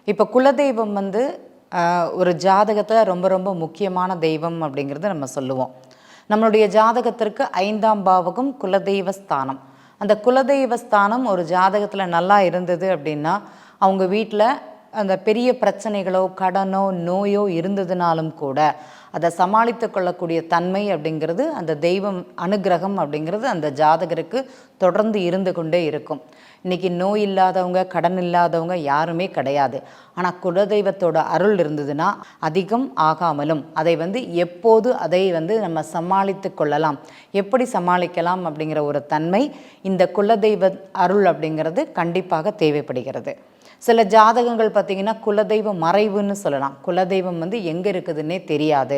இப்போ குலதெய்வம் வந்து ஒரு ஜாதகத்தில் ரொம்ப ரொம்ப முக்கியமான தெய்வம் அப்படிங்கிறது நம்ம சொல்லுவோம். நம்மளுடைய ஜாதகத்திற்கு 5ஆம் பாவகம் குலதெய்வ ஸ்தானம். அந்த குலதெய்வ ஸ்தானம் ஒரு ஜாதகத்தில் நல்லா இருந்தது அப்படின்னா அவங்க வீட்டில் அந்த பெரிய பிரச்சனைகளோ கடனோ நோயோ இருந்ததுனாலும் கூட அதை சமாளித்து கொள்ளக்கூடிய தன்மை அப்படிங்கிறது அந்த தெய்வம் அனுகிரகம் அப்படிங்கிறது அந்த ஜாதகருக்கு தொடர்ந்து இருந்து கொண்டே இருக்கும். இன்றைக்கி நோய் இல்லாதவங்க கடன் இல்லாதவங்க யாருமே கிடையாது. ஆனால் குலதெய்வத்தோட அருள் இருந்ததுன்னா அதிகம் ஆகாமலும் அதை எப்போது அதை நம்ம சமாளித்து கொள்ளலாம், எப்படி சமாளிக்கலாம் அப்படிங்கிற ஒரு தன்மை இந்த குலதெய்வ அருள் அப்படிங்கிறது கண்டிப்பாக தேவைப்படுகிறது. சில ஜாதகங்கள் பார்த்திங்கன்னா குலதெய்வ மறைவுன்னு சொல்லலாம். குலதெய்வம் எங்கே இருக்குதுன்னே தெரியாது.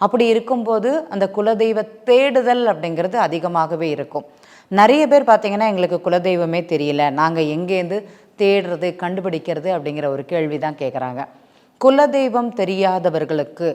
அப்படி இருக்கும்போது அந்த குலதெய்வ தேடுதல் அப்படிங்கிறது அதிகமாகவே இருக்கும். நிறைய பேர் பார்த்திங்கன்னா எங்களுக்கு குலதெய்வமே தெரியல, நாங்கள் எங்கேருந்து தேடுறது கண்டுபிடிக்கிறது அப்படிங்கிற ஒரு கேள்வி தான் கேட்குறாங்க. குலதெய்வம் தெரியாதவர்களுக்கு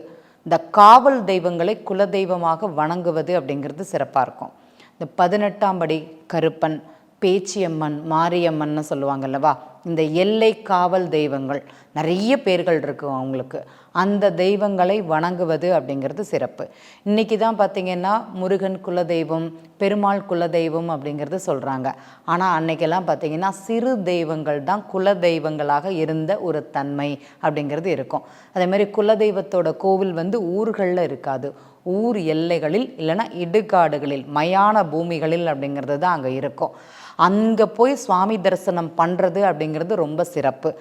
இந்த காவல் தெய்வங்களை குலதெய்வமாக வணங்குவது அப்படிங்கிறது சிறப்பாக இருக்கும். இந்த 18ஆம் படி கருப்பன், பேச்சியம்மன், மாரியம்மன்னு சொல்லுவாங்க அல்லவா, இந்த எல்லை காவல் தெய்வங்கள் நிறைய பேர்கள் இருக்கும் அவங்களுக்கு. அந்த தெய்வங்களை வணங்குவது அப்படிங்கிறது சிறப்பு. இன்றைக்கி தான் பார்த்திங்கன்னா முருகன் குலதெய்வம், பெருமாள் குலதெய்வம் அப்படிங்கிறது சொல்கிறாங்க. ஆனால் அன்னைக்கெல்லாம் பார்த்திங்கன்னா சிறு தெய்வங்கள் தான் குலதெய்வங்களாக இருந்த ஒரு தன்மை அப்படிங்கிறது இருக்கும். அதேமாதிரி குலதெய்வத்தோட கோவில் ஊர்களில் இருக்காது, ஊர் எல்லைகளில் இல்லைன்னா இடுகாடுகளில் மயான பூமிகளில் அப்படிங்கிறது தான் அங்கே இருக்கும். அங்கே போய் சுவாமி தரிசனம் பண்ணுறது அப்படிங்கிறது ரொம்ப சிறப்பு.